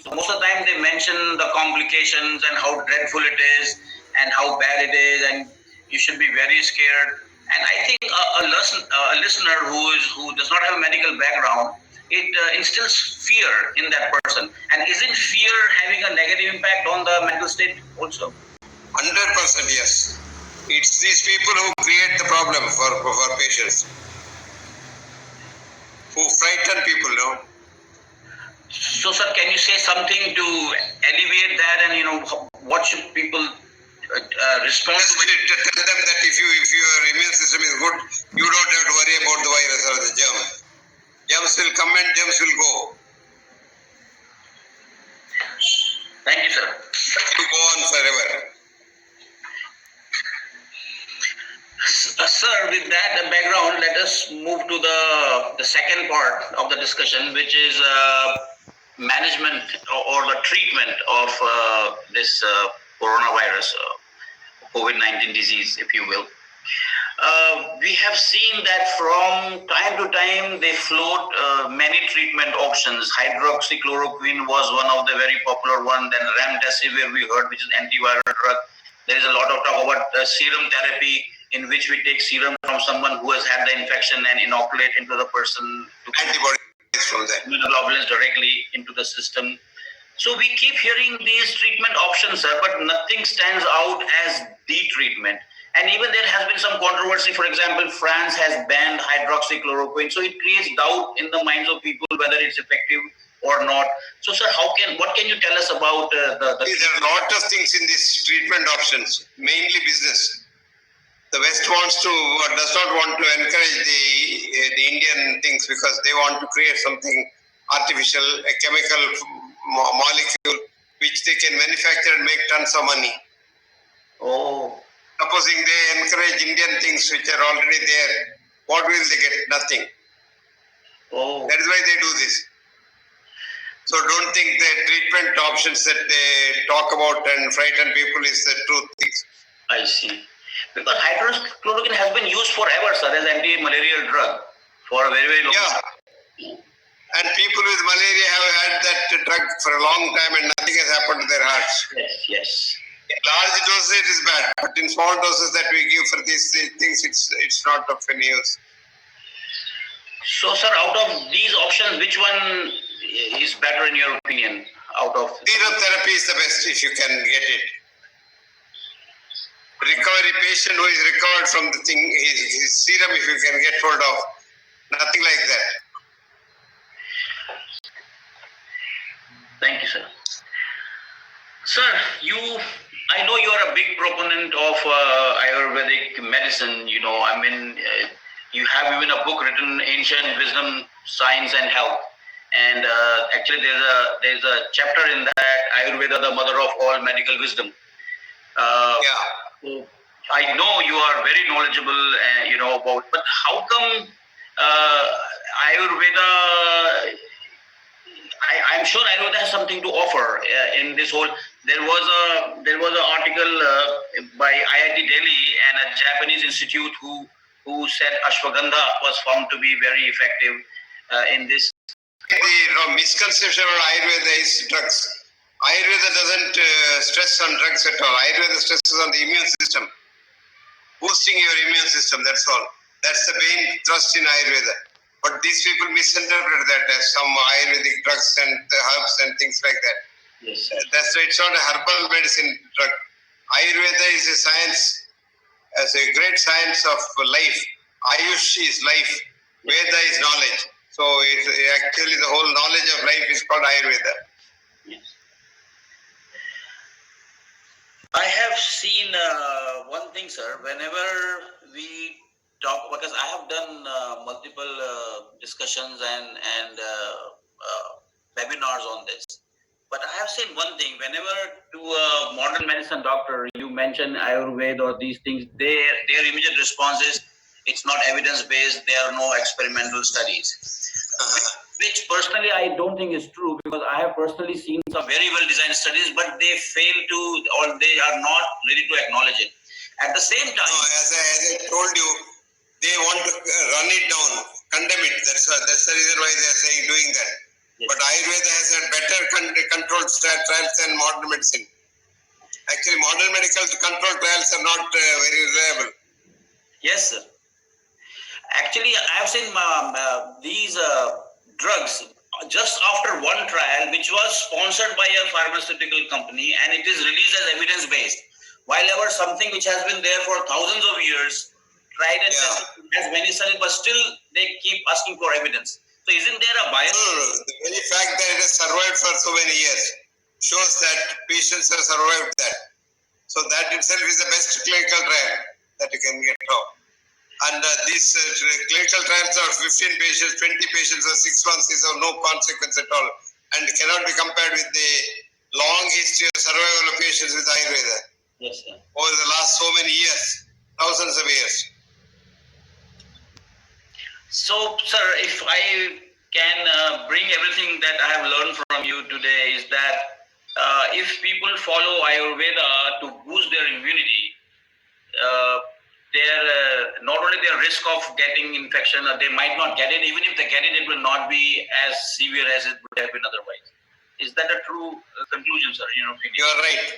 So most of the time they mention the complications and how dreadful it is and how bad it is, and you should be very scared. And I think a listener who does not have a medical background, it instills fear in that person. And isn't fear having a negative impact on the mental state also? 100% yes. It's these people who create the problem for patients, who frighten people, no? So, sir, can you say something to alleviate that, and what should people respond Just to? tell them that if your immune system is good, you don't have to worry about the virus or the germ. Germs will come and germs will go. Thank you, sir. It will go on forever. Sir, with that background, let us move to the second part of the discussion, which is management or the treatment of this coronavirus, COVID-19 disease, if you will. We have seen that from time to time they float many treatment options. Hydroxychloroquine was one of the very popular one. Then remdesivir we heard, which is antiviral drug. There is a lot of talk about serum therapy, in which we take serum from someone who has had the infection and inoculate into the person Antibodies from that. immunoglobulins directly into the system. So we keep hearing these treatment options, sir, but nothing stands out as the treatment. And even there has been some controversy. For example, France has banned hydroxychloroquine, so it creates doubt in the minds of people whether it's effective or not. So, sir, what can you tell us about the? There are a lot of things in these treatment options, mainly business. The West does not want to encourage the Indian things because they want to create something artificial, a chemical molecule which they can manufacture and make tons of money. Oh. Supposing they encourage Indian things which are already there, what will they get? Nothing. Oh. That is why they do this. So don't think the treatment options that they talk about and frighten people is the truth things. I see. Because hydroxychloroquine has been used forever, sir, as anti-malarial drug for a very, very long time. And people with malaria have had that drug for a long time and nothing has happened to their hearts. Yes. In large doses it is bad, but in small doses that we give for these things, it's not of any use. So, sir, out of these options, which one is better in your opinion? Serum therapy is the best if you can get it. Recovery patient who is recovered from the thing, his serum if you can get hold of. Nothing like that. Thank you, sir. Sir, I know you are a big proponent of Ayurvedic medicine. You have even a book written, Ancient Wisdom, Science and Health. And actually there's a chapter in that, Ayurveda, the mother of all medical wisdom. I know you are very knowledgeable, about, but how come Ayurveda? I'm sure Ayurveda has something to offer in this whole. There was an article by IIT Delhi and a Japanese institute who said ashwagandha was found to be very effective in this. The misconception of Ayurveda is drugs. Ayurveda doesn't stress on drugs at all. Ayurveda stresses on the immune system, boosting your immune system. That's all. That's the main thrust in Ayurveda. But these people misinterpret that as some Ayurvedic drugs and herbs and things like that. Yes. It's not a herbal medicine drug. Ayurveda is a science, as a great science of life. Ayush is life. Veda is knowledge. So actually the whole knowledge of life is called Ayurveda. Yes. I have seen one thing, sir. Whenever we talk, because I have done multiple discussions and webinars on this, but I have seen one thing. Whenever to a modern medicine doctor you mention Ayurveda or these things, their immediate response is it's not evidence based. There are no experimental studies. Which personally I don't think is true, because I have personally seen some very well designed studies, but they fail to, or they are not ready to acknowledge it. At the same time, as I told you, they want to run it down, condemn it. That's the reason why they are saying doing that. But Ayurveda has had better controlled trials than modern medicine. Actually, modern medical control trials are not very reliable. Yes, sir. Actually, I have seen these drugs just after one trial, which was sponsored by a pharmaceutical company, and it is released as evidence-based. While ever something which has been there for thousands of years, tried and tested as medicine, but still they keep asking for evidence. So, isn't there a bias? No. The very fact that it has survived for so many years shows that patients have survived that. So that itself is the best clinical trial that you can get off. And these clinical trials are 15 patients, 20 patients, or 6 months is of no consequence at all, and cannot be compared with the long history of survival of patients with Ayurveda. Yes, sir. Over the last so many years, thousands of years. So, sir, if I can bring everything that I have learned from you today, is that if people follow Ayurveda to boost their immunity, not only their risk of getting infection, they might not get it. Even if they get it, it will not be as severe as it would have been otherwise. Is that a true conclusion, sir? You are right.